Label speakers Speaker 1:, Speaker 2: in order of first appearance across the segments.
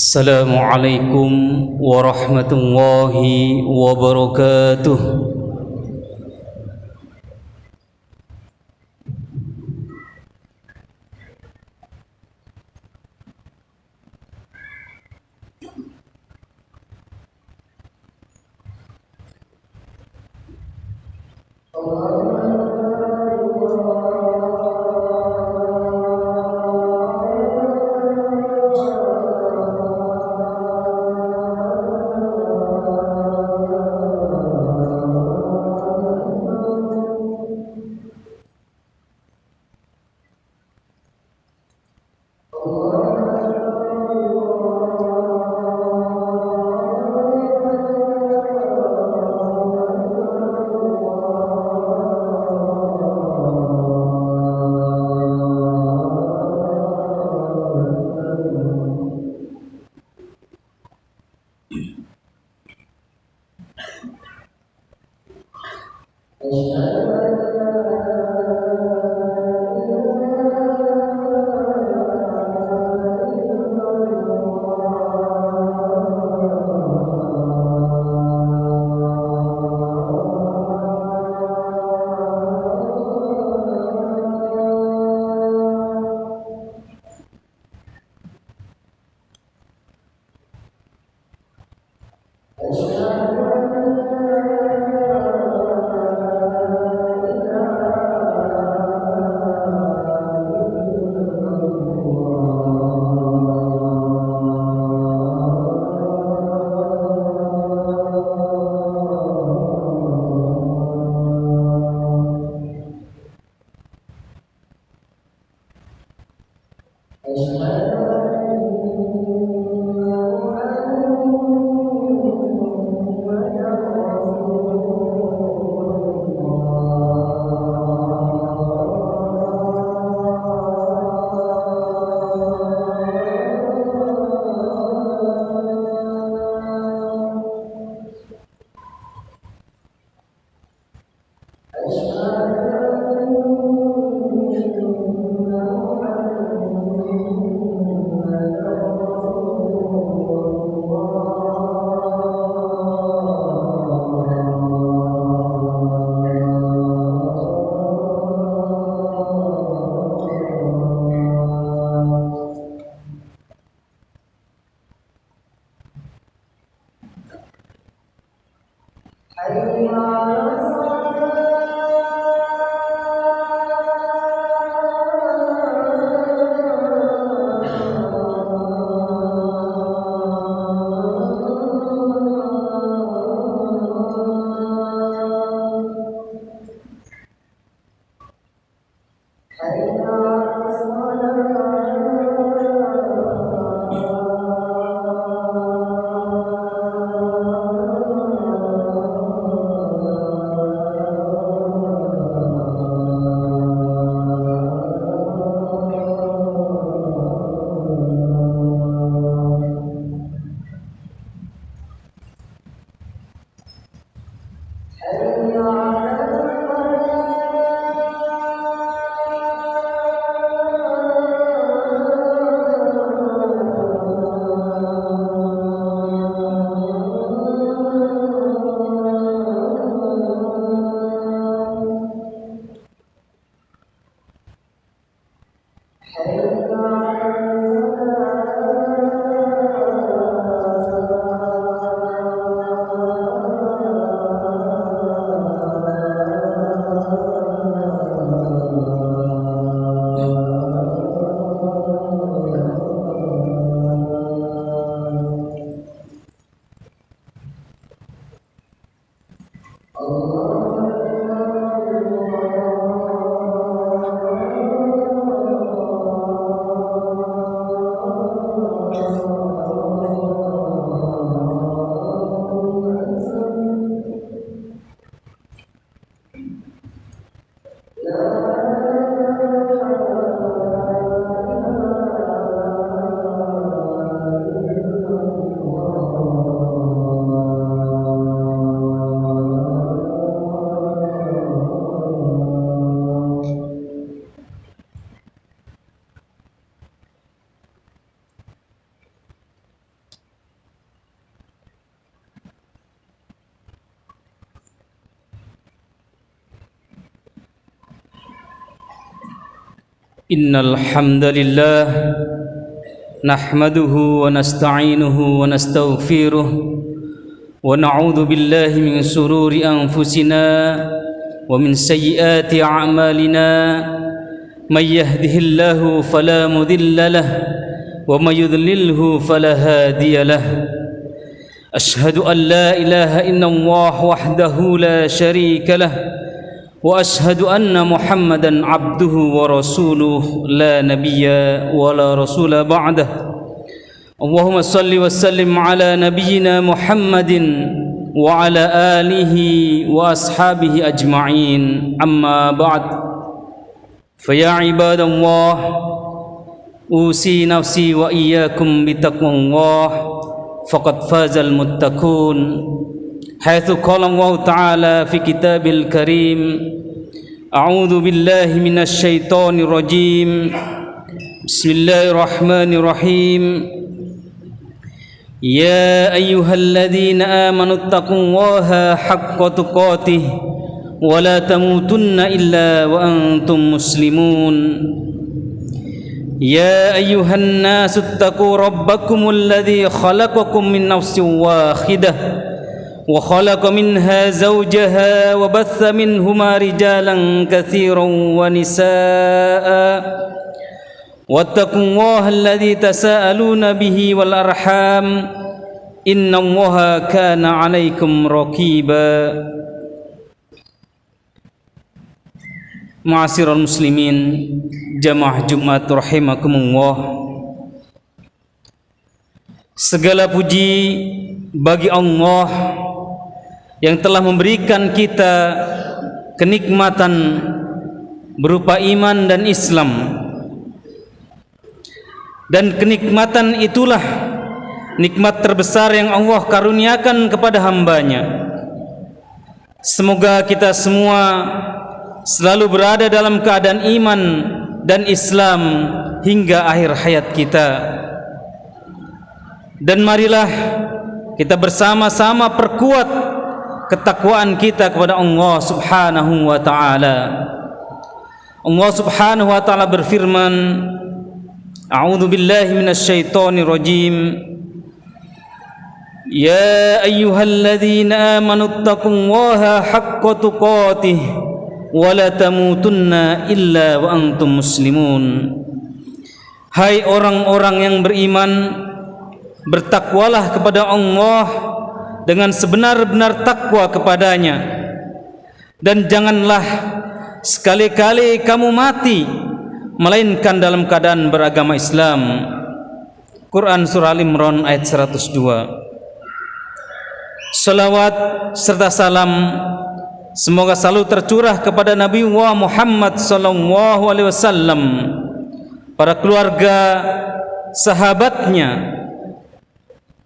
Speaker 1: Assalamualaikum warahmatullahi wabarakatuh. Innal hamdalillah nahmaduhu wa nasta'inuhu wa nastaghfiruh wa na'udzu billahi min shururi anfusina wa min sayyiati a'malina may yahdihillahu fala mudilla lahu wa may yudlilhu fala hadiya lahu ashhadu an la ilaha illallah wahdahu la syarika lahu وأشهد أن محمدا عبده ورسوله لا نبي ولا رسول بعده اللهم صل وسلم على نبينا محمد وعلى آله وأصحابه أجمعين أما بعد فيا عباد الله أوصي نفسي وإياكم بتقوى الله فقد فاز المتقون حيث قال الله تعالى في كتابه الكريم أعوذ بالله من الشيطان الرجيم بسم الله الرحمن الرحيم يا أيها الذين آمنوا اتقوا الله حق تقاته ولا تموتن إلا وأنتم مسلمون يا أيها الناس اتقوا ربكم الذي خلقكم من نفس واحدة وخلق منها زوجها وبث منهما رجالا كثيرا ونساء واتقوا الله الذي تساءلون به والأرحام إن الله كان عليكم رقيبا Ma'asyiral muslimin jamaah Jumat rahimakumullah. Segala puji bagi Allah yang telah memberikan kita kenikmatan berupa iman dan Islam, dan kenikmatan itulah nikmat terbesar yang Allah karuniakan kepada hambanya. Semoga kita semua selalu berada dalam keadaan iman dan Islam hingga akhir hayat kita. Dan marilah kita bersama-sama perkuat ketakwaan kita kepada Allah Subhanahu wa taala. Allah Subhanahu wa taala berfirman, A'udzu billahi minasyaitonir rajim. Ya ayyuhalladzina amanu taqullaha haqqa tuqatih wa la tamutunna illa wa antum muslimun. Hai orang-orang yang beriman, bertakwalah kepada Allah dengan sebenar-benar takwa kepadanya, dan janganlah sekali-kali kamu mati melainkan dalam keadaan beragama Islam. Quran Surah Al-Imran ayat 102. Salawat serta salam semoga selalu tercurah kepada Nabi Muhammad sallallahu alaihi wasallam, para keluarga, sahabatnya,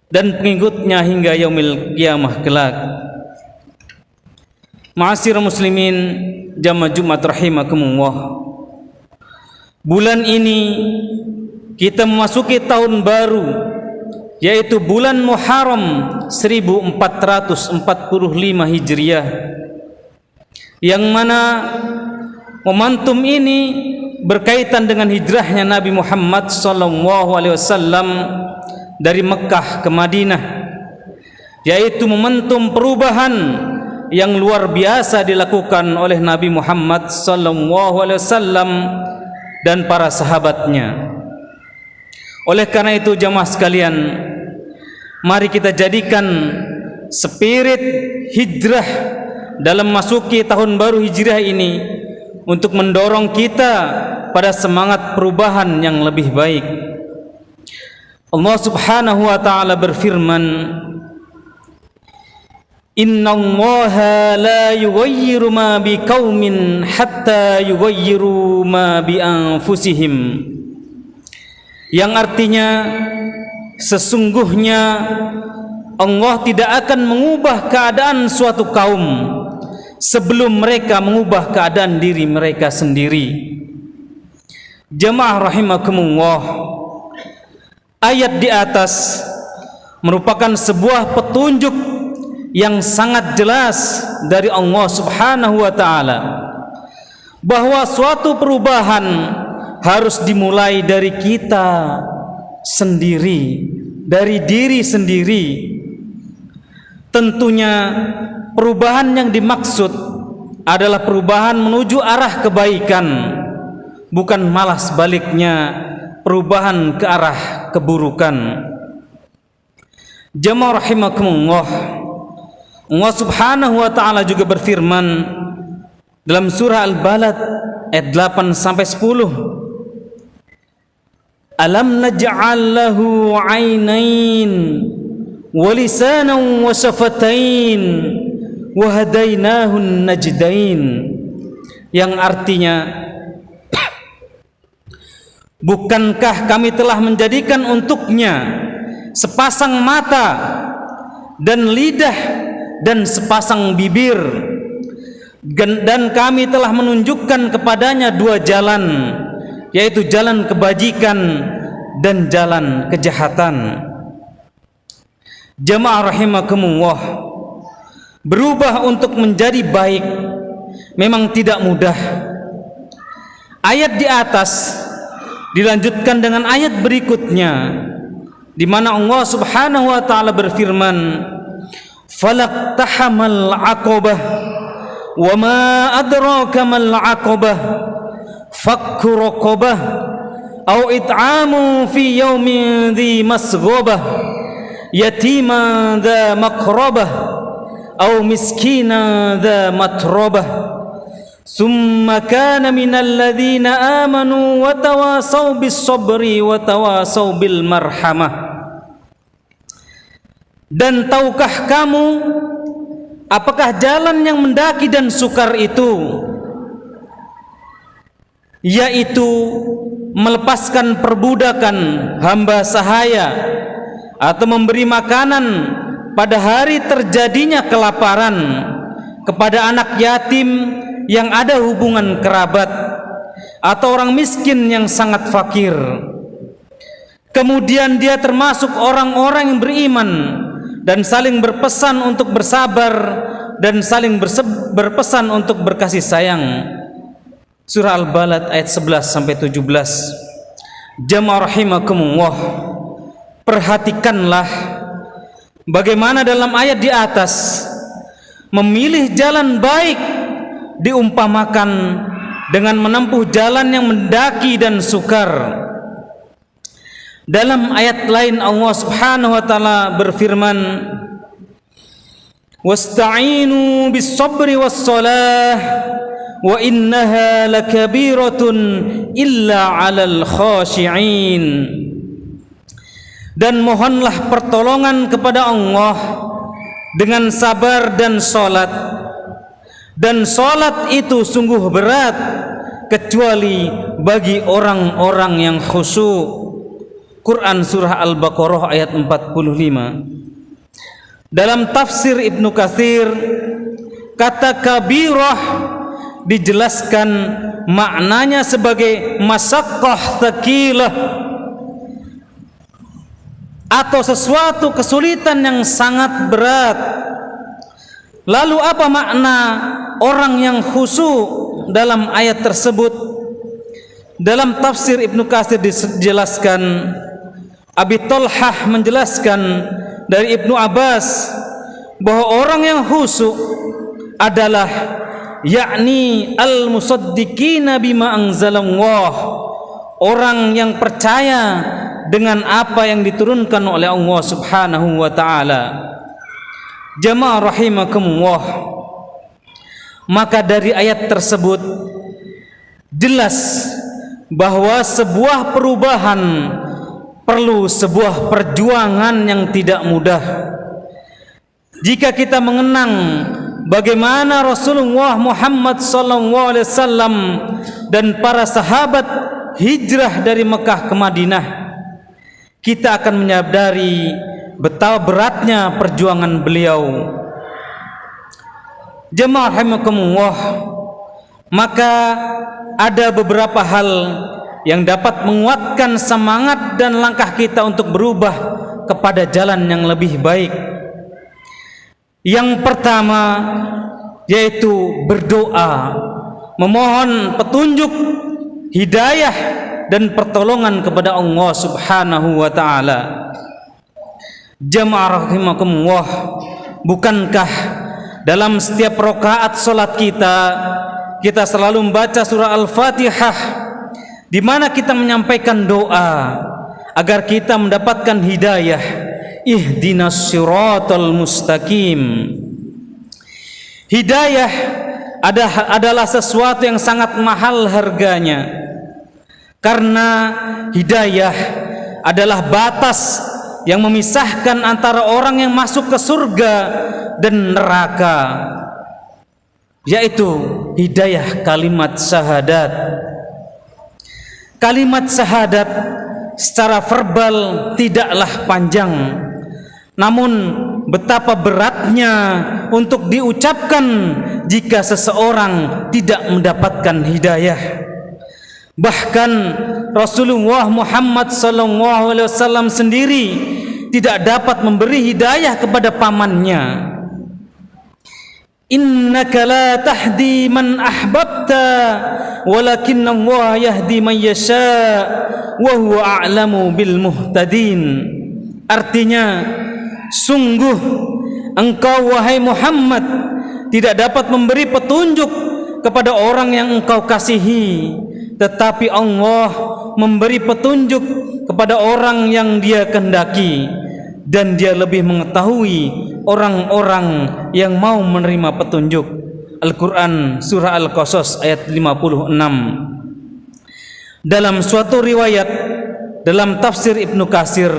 Speaker 1: dan pengikutnya hingga yaumil qiyamah kelak. Ma'asyiral muslimin jamaah Jumat rahimakumullah. Bulan ini kita memasuki tahun baru, yaitu bulan Muharram 1445 Hijriah, yang mana momentum ini berkaitan dengan hijrahnya Nabi Muhammad sallallahu alaihi wasallam dari Mekah ke Madinah, yaitu momentum perubahan yang luar biasa dilakukan oleh Nabi Muhammad sallallahu alaihi wasallam dan para sahabatnya. Oleh karena itu jamaah sekalian, mari kita jadikan spirit hijrah dalam masuki tahun baru Hijriah ini untuk mendorong kita pada semangat perubahan yang lebih baik. Allah Subhanahu wa taala berfirman, Innallaha la yughayyiru ma biqaumin hatta yughayyiru ma bi anfusihim. Yang artinya sesungguhnya Allah tidak akan mengubah keadaan suatu kaum sebelum mereka mengubah keadaan diri mereka sendiri. Jamaah rahimakumullah, ayat di atas merupakan sebuah petunjuk yang sangat jelas dari Allah Subhanahu wa taala bahwa suatu perubahan harus dimulai dari kita sendiri, dari diri sendiri. Tentunya perubahan yang dimaksud adalah perubahan menuju arah kebaikan, bukan malah sebaliknya, perubahan ke arah keburukan. Jamaah rahimakumullah, Allah Subhanahu wa taala juga berfirman dalam surah Al-Balad ayat 8 sampai 10. Alam naj'al lahu 'ainain wa lisanan wa syafatain wa hadainahu najdain, yang artinya, bukankah kami telah menjadikan untuknya sepasang mata dan lidah dan sepasang bibir, dan kami telah menunjukkan kepadanya dua jalan, yaitu jalan kebajikan dan jalan kejahatan. Jamaah rahimakumullah, berubah untuk menjadi baik memang tidak mudah. Ayat di atas dilanjutkan dengan ayat berikutnya, di mana Allah Subhanahu wa taala berfirman, falaqtahamal aqabah wa ma adraka mal aqabah fakku raqabah aw it'amu fi yaumin dhi masghabah yatiman dha maqrabah aw miskinan dha matrabah summa kana minal ladzina amanu wa tawasaw bis sabri wa tawasaw bil marhamah. Dan tahukah kamu apakah jalan yang mendaki dan sukar itu, yaitu melepaskan perbudakan hamba sahaya atau memberi makanan pada hari terjadinya kelaparan kepada anak yatim yang ada hubungan kerabat atau orang miskin yang sangat fakir. Kemudian dia termasuk orang-orang yang beriman dan saling berpesan untuk bersabar dan saling berpesan untuk berkasih sayang. Surah Al-Balad ayat 11 sampai 17. Jamaah rahimakumullah, perhatikanlah bagaimana dalam ayat di atas memilih jalan baik diumpamakan dengan menempuh jalan yang mendaki dan sukar. Dalam ayat lain Allah Subhanahu wa taala berfirman, wasta'inu bis sabri was salah wa innaha lakabiratun illa 'alal khashi'in. Dan mohonlah pertolongan kepada Allah dengan sabar dan salat, dan salat itu sungguh berat kecuali bagi orang-orang yang khusyuk. Quran surah Al-Baqarah ayat 45. Dalam tafsir Ibnu Katsir, kata kabirah dijelaskan maknanya sebagai masyaqqah tsaqilah, atau sesuatu kesulitan yang sangat berat. Lalu apa makna orang yang khusyuk dalam ayat tersebut? Dalam tafsir Ibnu Katsir dijelaskan, Abi Thalhah menjelaskan dari Ibnu Abbas bahwa orang yang khusyuk adalah yakni al-musaddiqina bima anzalallah, orang yang percaya dengan apa yang diturunkan oleh Allah Subhanahu wa taala. Jamaah rahimakumullah, maka dari ayat tersebut jelas bahwa sebuah perubahan perlu sebuah perjuangan yang tidak mudah. Jika kita mengenang bagaimana Rasulullah Muhammad SAW dan para sahabat hijrah dari Mekah ke Madinah, kita akan menyadari betapa beratnya perjuangan beliau. Jemaah rahimakumullah, maka ada beberapa hal yang dapat menguatkan semangat dan langkah kita untuk berubah kepada jalan yang lebih baik. Yang pertama yaitu berdoa, memohon petunjuk hidayah dan pertolongan kepada Allah Subhanahu wa taala. Jamaah rahimakumullah, bukankah dalam setiap rakaat salat kita selalu membaca surah Al-Fatihah, di mana kita menyampaikan doa agar kita mendapatkan hidayah. Ihdinas siratal mustaqim. Hidayah adalah sesuatu yang sangat mahal harganya, karena hidayah adalah batas yang memisahkan antara orang yang masuk ke surga dan neraka, yaitu hidayah kalimat syahadat. Kalimat syahadat secara verbal tidaklah panjang, namun betapa beratnya untuk diucapkan jika seseorang tidak mendapatkan hidayah. Bahkan Rasulullah Muhammad SAW sendiri tidak dapat memberi hidayah kepada pamannya. Innaka la tahdi man ahbabta walakinna Allah yahdi man yasha wa huwa a'lamu bil muhtadin. Artinya, sungguh engkau wahai Muhammad tidak dapat memberi petunjuk kepada orang yang engkau kasihi, tetapi Allah memberi petunjuk kepada orang yang Dia kehendaki, dan Dia lebih mengetahui orang-orang yang mau menerima petunjuk. Al-Quran surah Al-Qasas ayat 56. Dalam suatu riwayat dalam tafsir Ibnu Katsir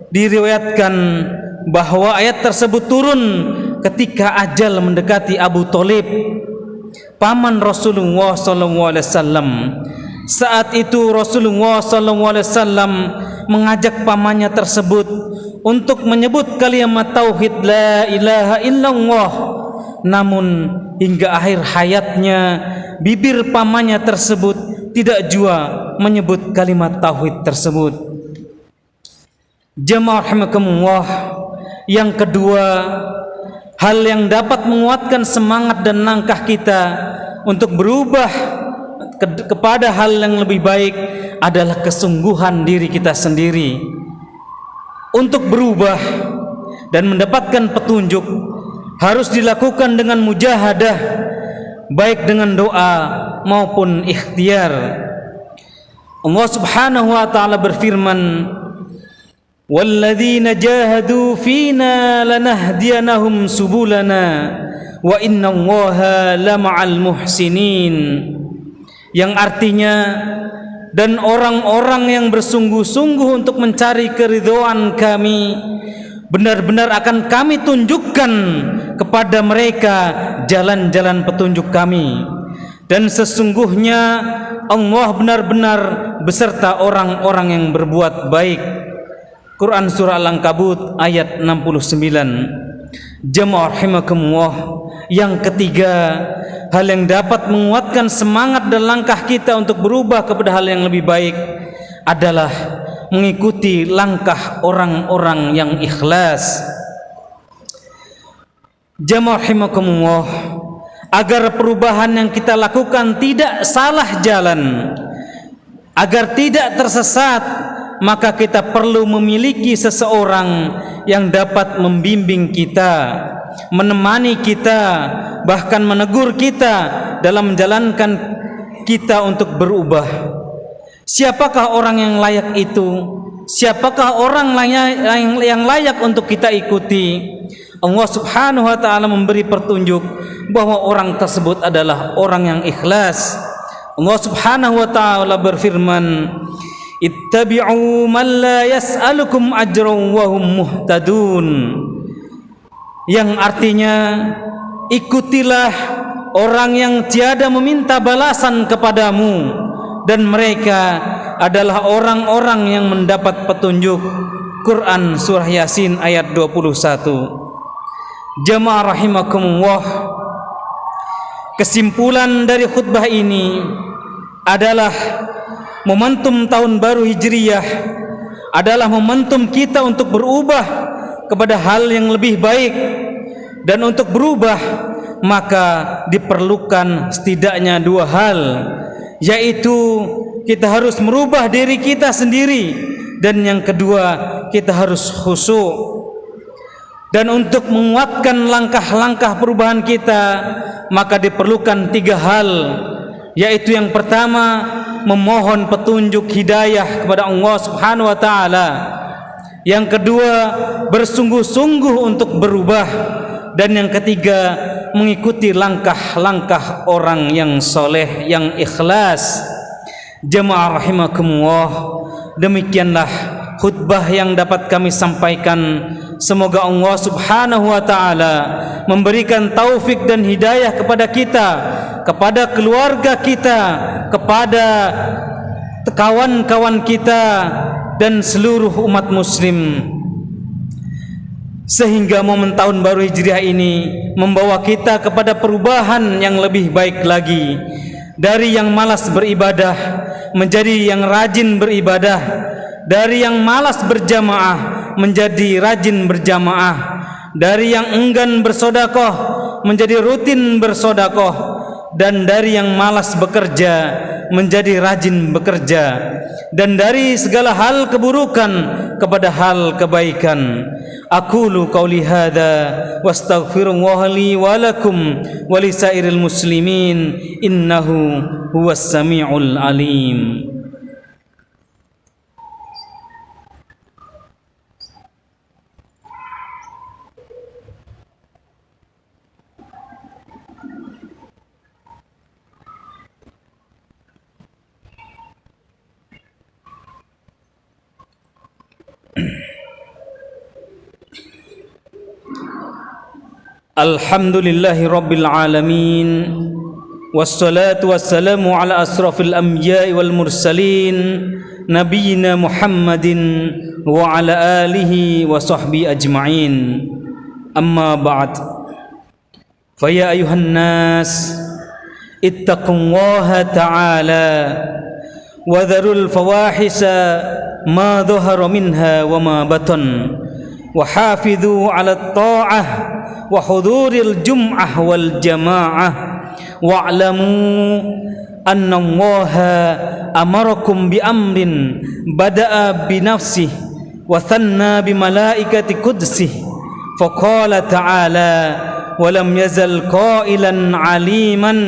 Speaker 1: diriwayatkan bahwa ayat tersebut turun ketika ajal mendekati Abu Thalib, paman Rasulullah SAW. Saat itu Rasulullah SAW mengajak pamannya tersebut untuk menyebut kalimat tauhid la ilaha illallah. Namun hingga akhir hayatnya bibir pamannya tersebut tidak jua menyebut kalimat tauhid tersebut. Jamaah rahimakumullah, yang kedua, hal yang dapat menguatkan semangat dan langkah kita untuk berubah kepada hal yang lebih baik adalah kesungguhan diri kita sendiri. Untuk berubah dan mendapatkan petunjuk harus dilakukan dengan mujahadah, baik dengan doa maupun ikhtiar. Allah Subhanahu wa taala berfirman, walladzina jahadu fina lanahdiyanahum subulana wa innallaha lama'al muhsinin. Yang artinya, dan orang-orang yang bersungguh-sungguh untuk mencari keridhaan kami, benar-benar akan kami tunjukkan kepada mereka jalan-jalan petunjuk kami, dan sesungguhnya Allah benar-benar beserta orang-orang yang berbuat baik. Quran surah Al-Ankabut ayat 69. Jamaah rahimakumullah, yang ketiga, hal yang dapat menguatkan semangat dan langkah kita untuk berubah kepada hal yang lebih baik adalah mengikuti langkah orang-orang yang ikhlas. Jamaah rahimakumullah, agar perubahan yang kita lakukan tidak salah jalan, agar tidak tersesat, maka kita perlu memiliki seseorang yang dapat membimbing kita, menemani kita, bahkan menegur kita dalam menjalankan kita untuk berubah. Siapakah orang yang layak itu? Siapakah orang yang layak untuk kita ikuti? Allah Subhanahu wa taala memberi petunjuk bahwa orang tersebut adalah orang yang ikhlas. Allah Subhanahu wa taala berfirman, ittabi'u man la yas'alukum ajran wa hum muhtadun. Yang artinya, ikutilah orang yang tiada meminta balasan kepadamu, dan mereka adalah orang-orang yang mendapat petunjuk. Quran surah Yasin ayat 21. Jamaah rahimakumullah, kesimpulan dari khutbah ini adalah momentum tahun baru Hijriyah adalah momentum kita untuk berubah kepada hal yang lebih baik. Dan untuk berubah maka diperlukan setidaknya dua hal, yaitu kita harus merubah diri kita sendiri, dan yang kedua kita harus khusyuk. Dan untuk menguatkan langkah-langkah perubahan kita, maka diperlukan 3 hal, yaitu yang pertama, memohon petunjuk hidayah kepada Allah Subhanahu wa taala. Yang kedua, bersungguh-sungguh untuk berubah, dan yang ketiga, mengikuti langkah-langkah orang yang soleh, yang ikhlas. Jemaah rahimakumullah, demikianlah khutbah yang dapat kami sampaikan. Semoga Allah Subhanahu wa taala memberikan taufik dan hidayah kepada kita, kepada keluarga kita, kepada kawan-kawan kita dan seluruh umat muslim, sehingga momen tahun baru Hijriah ini membawa kita kepada perubahan yang lebih baik lagi, dari yang malas beribadah menjadi yang rajin beribadah, dari yang malas berjamaah menjadi rajin berjamaah, dari yang enggan bersodakoh menjadi rutin bersodakoh, dan dari yang malas bekerja menjadi rajin bekerja, dan dari segala hal keburukan kepada hal kebaikan. Aqulu qauli hadza wastaghfirullaha li wa lakum wa lisairil muslimin innahu huwas samiul alim. Alhamdulillahi rabbil alamin, wassalatu wassalamu ala asrafil anbiya'i wal mursalin, nabiyyina Muhammadin wa ala alihi wa sahbihi ajma'in. Amma ba'd. Faya ayuhan nas, ittaqullaha ta'ala wa dharul fawahisha ma dhahara minha wa ma batan, wa hafidhu ala ta'ah wa huduril jum'ah wal jama'ah, wa'lamu anna Allaha amarakum bi amrin bada'a bi nafsihi wa thanna bi malaikati qudsihi, faqala ta'ala wa lam yazal qailan aliman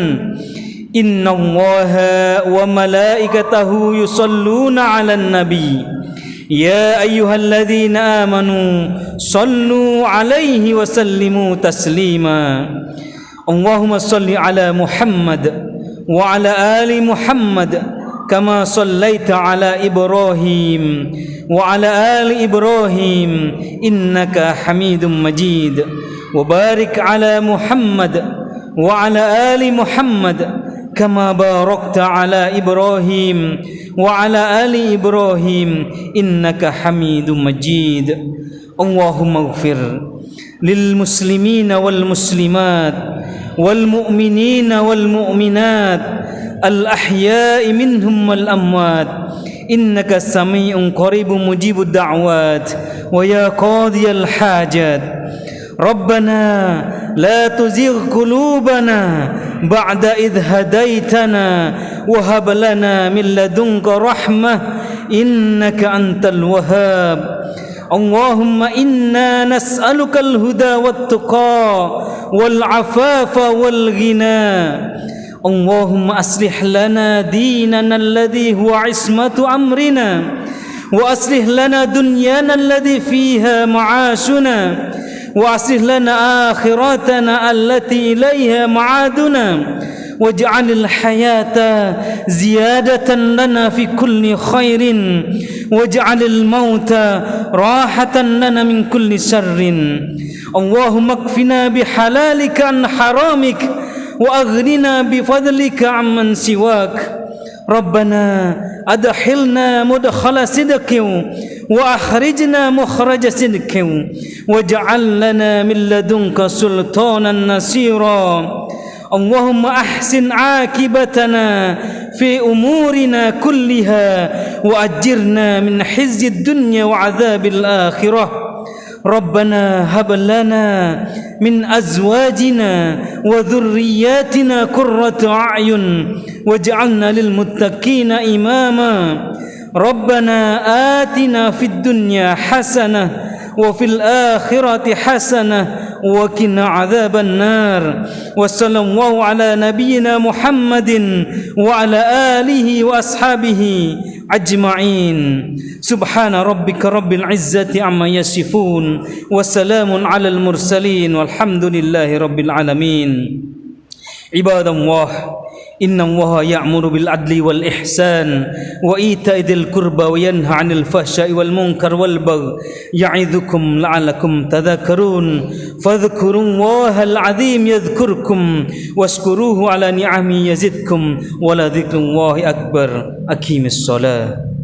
Speaker 1: inna Allaha wa malaikatahu yusalluna 'alan nabi ya ayyuhalladzina amanu sallu alaihi wa sallimu taslima. Allahumma salli ala Muhammad wa ala ali Muhammad kama sallaita ala Ibrahim wa ala ali Ibrahim innaka Hamidum Majid, wa barik ala Muhammad wa ala ali Muhammad kama barakta ala Ibrahim wa ala ali Ibrahim innaka Hamidum Majid. Allahumma ighfir lil muslimina wal muslimat wal mu'minina wal mu'minat al ahya'i minhum wal amwat innaka sami'un qaribun mujibud da'wat wa ya qadiyal hajat. Rabbana la tuzigh qulubana ba'da idh hadaitana wa hab lana min ladunka rahmah innaka antal wahhab. Allahumma inna nas'aluka al-huda wat-tuqa wal-'afafa wal-ghina. Allahumma aslih lana dinana alladhi huwa 'ismatu amrina wa aslih lana dunyana alladhi fiha ma'ashuna wa aslih lana akhiratana allati ilayha ma'aduna waj'alil hayata ziyadatan lana fi kulli khairin waj'alil mauta rahatan lana min kulli syarrin. Allahumma kfina bihalalika an haramik wa aghnina bifadlika amman siwak. Rabbana adkhilna mudkhala sidqin wa akhrijna mukhraja sidqin waj'al lana min ladunka sultanan nasira. Allahumma ahsin akibatana fi umurina kulliha wa ajirna min khizyid dunya wa adzabil akhirah. Rabbana hab lana من أزواجنا وذرياتنا قرة أعين واجعلنا للمتقين إماما ربنا آتنا في الدنيا حسنة وفي الآخرة حسنة وقنا عذاب النار وصلى الله على نبينا محمد وعلى آله وأصحابه أجمعين سبحان ربك رب العزة عما يصفون وسلام على المرسلين والحمد لله رب العالمين عباد الله إن الله يأمر بالعدل والإحسان وإيتاء ذي القربى وينهى عن الفحشاء والمنكر والبغي يعظكم لعلكم تذكرون فاذكروا الله العظيم يذكركم واشكروه على نعمه يزدكم ولذكر الله أكبر أقيموا الصلاة